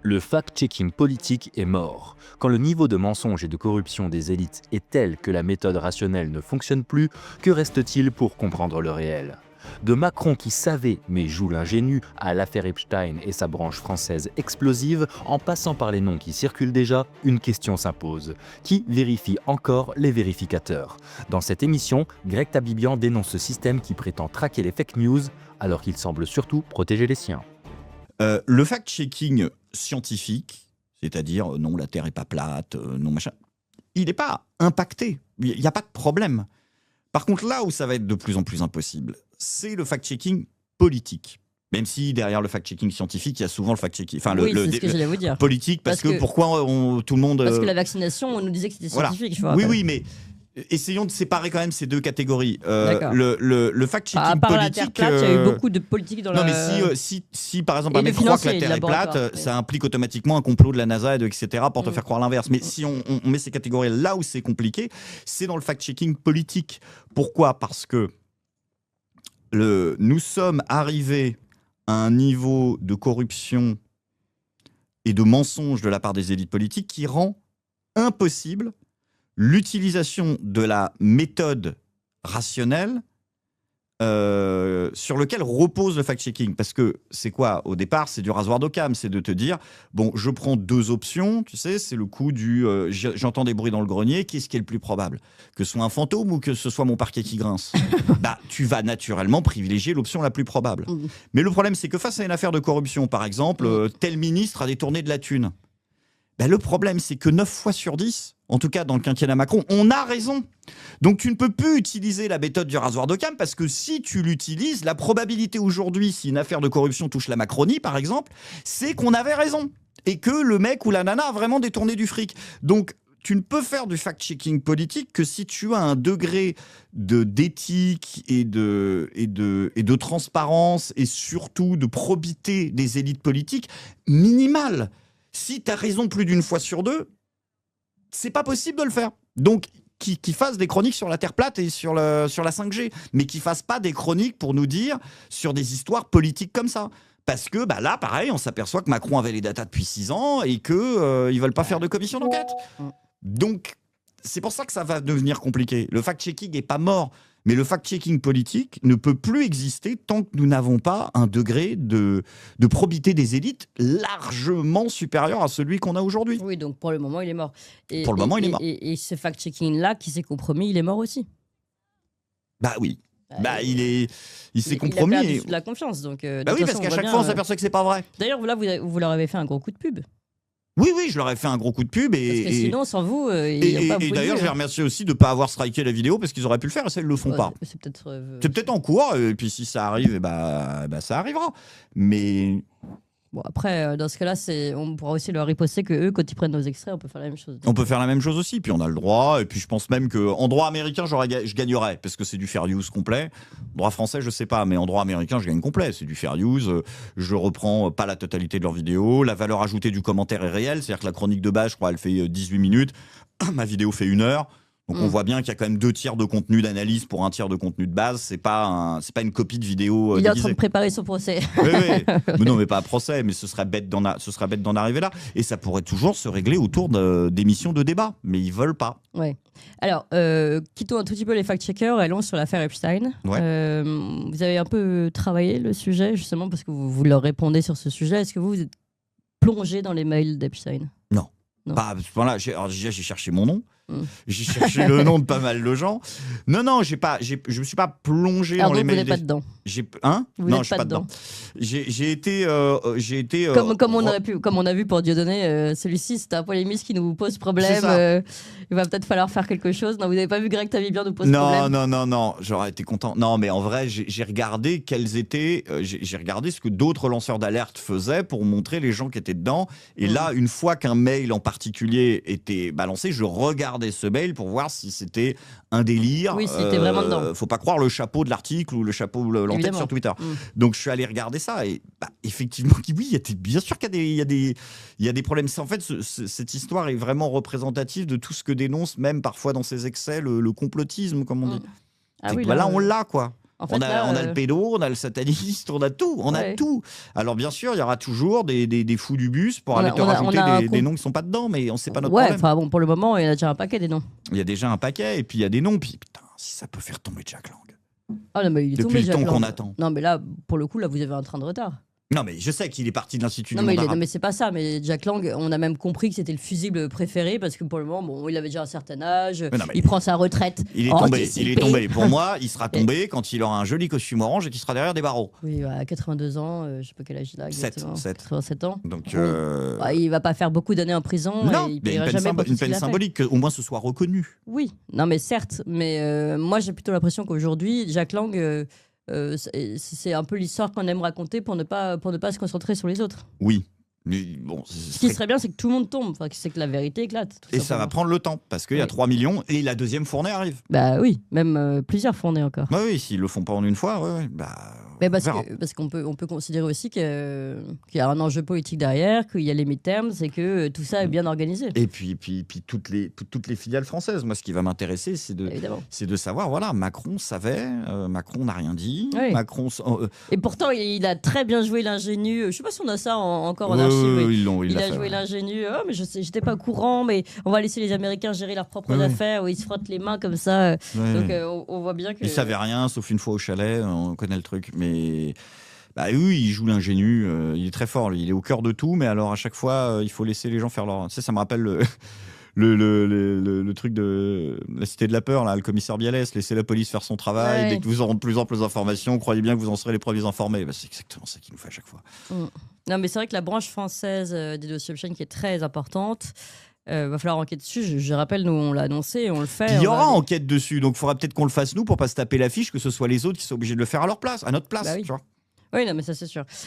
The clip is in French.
Le fact-checking politique est mort. Quand le niveau de mensonge et de corruption des élites est tel que la méthode rationnelle ne fonctionne plus, que reste-t-il pour comprendre le réel ? De Macron qui savait mais joue l'ingénu à l'affaire Epstein et sa branche française explosive, en passant par les noms qui circulent déjà, une question s'impose. Qui vérifie encore les vérificateurs ? Dans cette émission, Greg Tabibian dénonce ce système qui prétend traquer les fake news alors qu'il semble surtout protéger les siens. Le fact-checking scientifique, c'est-à-dire non, la Terre n'est pas plate, non, machin, il n'est pas impacté. Il n'y a pas de problème. Par contre, là où ça va être de plus en plus impossible, c'est le fact-checking politique. Même si derrière le fact-checking scientifique, il y a souvent le fact-checking. Enfin, oui, c'est ce que j'allais vous dire. Politique, parce que pourquoi tout le monde. Parce que la vaccination, on nous disait que c'était scientifique. Voilà. Oui, mais. Essayons de séparer quand même ces deux catégories. D'accord. Le fact-checking à part politique. La Terre plate, il y a eu beaucoup de politique dans non, la. mais si par exemple un mec croit que la Terre est plate, ça implique automatiquement un complot de la NASA, etc., pour te faire croire l'inverse. Mais si on met ces catégories là où c'est compliqué, c'est dans le fact-checking politique. Pourquoi ? Parce que nous sommes arrivés à un niveau de corruption et de mensonge de la part des élites politiques qui rend impossible l'utilisation de la méthode rationnelle sur lequel repose le fact-checking. Parce que c'est quoi ? Au départ, c'est du rasoir d'Occam. C'est de te dire, bon, je prends deux options, tu sais, c'est le coup du j'entends des bruits dans le grenier, qu'est-ce qui est le plus probable ? Que ce soit un fantôme ou que ce soit mon parquet qui grince ? Tu vas naturellement privilégier l'option la plus probable. Mais le problème, c'est que face à une affaire de corruption, par exemple, tel ministre a détourné de la thune. Le problème, c'est que 9 fois sur 10, en tout cas dans le quinquennat Macron, on a raison. Donc tu ne peux plus utiliser la méthode du rasoir d'Occam parce que si tu l'utilises, la probabilité aujourd'hui, si une affaire de corruption touche la Macronie, par exemple, c'est qu'on avait raison et que le mec ou la nana a vraiment détourné du fric. Donc tu ne peux faire du fact-checking politique que si tu as un degré d'éthique et de transparence et surtout de probité des élites politiques minimal. Si tu as raison plus d'une fois sur deux, c'est pas possible de le faire. Donc, qui fasse des chroniques sur la Terre plate et sur la 5G, mais qui fasse pas des chroniques pour nous dire sur des histoires politiques comme ça. Parce que là, pareil, on s'aperçoit que Macron avait les datas depuis 6 ans et qu'ils ne veulent pas faire de commission d'enquête. Donc, c'est pour ça que ça va devenir compliqué. Le fact-checking n'est pas mort. Mais le fact-checking politique ne peut plus exister tant que nous n'avons pas un degré de probité des élites largement supérieur à celui qu'on a aujourd'hui. Oui, donc pour le moment, il est mort. Pour le moment, il est mort. Et ce fact-checking-là, qui s'est compromis, il est mort aussi. Oui. Il s'est compromis. Il a perdu de la confiance. Donc, oui, parce qu'à chaque fois, on s'aperçoit que c'est pas vrai. D'ailleurs, là, vous leur avez fait un gros coup de pub. Oui, je leur ai fait un gros coup de pub. Parce que sinon, sans vous, et d'ailleurs, je les remercie aussi de ne pas avoir striké la vidéo parce qu'ils auraient pu le faire et ça, ils ne le font pas. C'est peut-être en cours, et puis si ça arrive, ça arrivera. Mais... Bon, après, dans ce cas-là, on pourra aussi leur riposter que eux, quand ils prennent nos extraits, on peut faire la même chose. On peut faire la même chose aussi, puis on a le droit. Et puis je pense même qu'en droit américain, je gagnerais, parce que c'est du fair use complet. Droit français, je sais pas, mais en droit américain, je gagne complet. C'est du fair use. Je reprends pas la totalité de leur vidéo. La valeur ajoutée du commentaire est réelle. C'est-à-dire que la chronique de base, je crois, elle fait 18 minutes. Ma vidéo fait 1 heure. Donc on voit bien qu'il y a quand même 2 tiers de contenu d'analyse pour 1 tiers de contenu de base. C'est pas une copie de vidéo. Il est en train de préparer son procès. Oui. Mais non, mais pas un procès. Mais ce serait bête d'en arriver là. Et ça pourrait toujours se régler autour d'émissions de débat. Mais ils veulent pas. Ouais. Alors, quittons un tout petit peu les fact-checkers. Allons sur l'affaire Epstein. Ouais. Vous avez un peu travaillé le sujet, justement, parce que vous leur répondez sur ce sujet. Est-ce que vous êtes plongé dans les mails d'Epstein ? Non. Pas à ce point-là. J'ai cherché mon nom. J'ai cherché le nom de pas mal de gens. Non, je me suis pas plongé dans les mails. Vous n'êtes pas dedans. Non, je suis pas dedans. J'ai été. Comme on a vu pour Dieudonné, celui-ci, c'est un polémiste qui nous pose problème. Il va peut-être falloir faire quelque chose. Non, vous n'avez pas vu Greg Tabibian nous pose problème. Non, j'aurais été content. Non, mais en vrai, j'ai regardé quels étaient. J'ai regardé ce que d'autres lanceurs d'alerte faisaient pour montrer les gens qui étaient dedans. Et là, une fois qu'un mail en particulier était balancé, je regardais ce mail pour voir si c'était un délire. Oui, si c'était vraiment dedans. Faut pas croire le chapeau de l'article ou le chapeau l'entête sur Twitter. Donc je suis allé regarder ça et effectivement, oui, bien sûr qu'il y a des problèmes. En fait, cette histoire est vraiment représentative de tout ce que dénonce, même parfois dans ses excès, le complotisme, comme on dit. Ah oui, là, on l'a, quoi. En fait, On a le pédo, on a le sataniste, on a tout, on a tout. Alors bien sûr, il y aura toujours des fous du bus pour aller te rajouter des noms qui sont pas dedans, mais on sait pas notre problème. Enfin bon, pour le moment, il y a déjà un paquet des noms. Il y a déjà un paquet, et puis il y a des noms, puis putain, si ça peut faire tomber Jack Lang. Ah non, mais il est Depuis tombé, le temps qu'on attend. Non, mais là, pour le coup, là, vous avez un train de retard. Non, mais je sais qu'il est parti de l'Institut du monde arabe. Non, mais c'est pas ça. Mais Jack Lang, on a même compris que c'était le fusible préféré parce que pour le moment, bon, il avait déjà un certain âge. Il prend sa retraite. Il est tombé. Pour moi, il sera tombé quand il aura un joli costume orange et qu'il sera derrière des barreaux. Oui, à 82 ans, je sais pas quel âge il a exactement. 87 ans. Donc, il va pas faire beaucoup d'années en prison. Non, il mais une peine symbolique, qu'au moins ce soit reconnu. Oui, non, mais certes. Mais moi, j'ai plutôt l'impression qu'aujourd'hui, Jack Lang. C'est un peu l'histoire qu'on aime raconter pour ne pas se concentrer sur les autres. Oui. Mais bon, ce qui serait bien, c'est que tout le monde tombe, c'est que la vérité éclate. Et ça va prendre le temps, parce qu'il y a 3 millions et la deuxième fournée arrive. Bah oui, même plusieurs fournées encore. Bah oui, s'ils le font pas en une fois, parce qu'on peut considérer aussi qu'il y a un enjeu politique derrière, qu'il y a les midterms, c'est que tout ça est bien organisé. Et puis toutes les filiales françaises. Moi, ce qui va m'intéresser, c'est de savoir, voilà, Macron savait, Macron n'a rien dit. Oui. Macron. Et pourtant, il a très bien joué l'ingénu. Je sais pas si on a ça encore en archive. Il a joué l'ingénu. Oh, mais j'étais pas au courant, mais on va laisser les Américains gérer leurs propres affaires, où ils se frottent les mains comme ça. Donc on voit bien que. Il savait rien, sauf une fois au chalet, on connaît le truc. Mais oui, il joue l'ingénu, il est très fort, lui. Il est au cœur de tout, mais alors à chaque fois, il faut laisser les gens faire leur. Tu sais, ça me rappelle le truc de la Cité de la Peur, là, le commissaire Bialès, laissez la police faire son travail, dès que vous aurez de plus en plus d'informations, croyez bien que vous en serez les premiers informés. C'est exactement ça qu'il nous fait à chaque fois. Non, mais c'est vrai que la branche française des dossiers Epstein qui est très importante. Va falloir enquêter dessus. Je rappelle, nous, on l'a annoncé, on le fait. Il y aura enquête dessus, donc il faudra peut-être qu'on le fasse nous pour pas se taper l'affiche, que ce soit les autres qui sont obligés de le faire à leur place, à notre place. Oui, non, mais ça c'est sûr.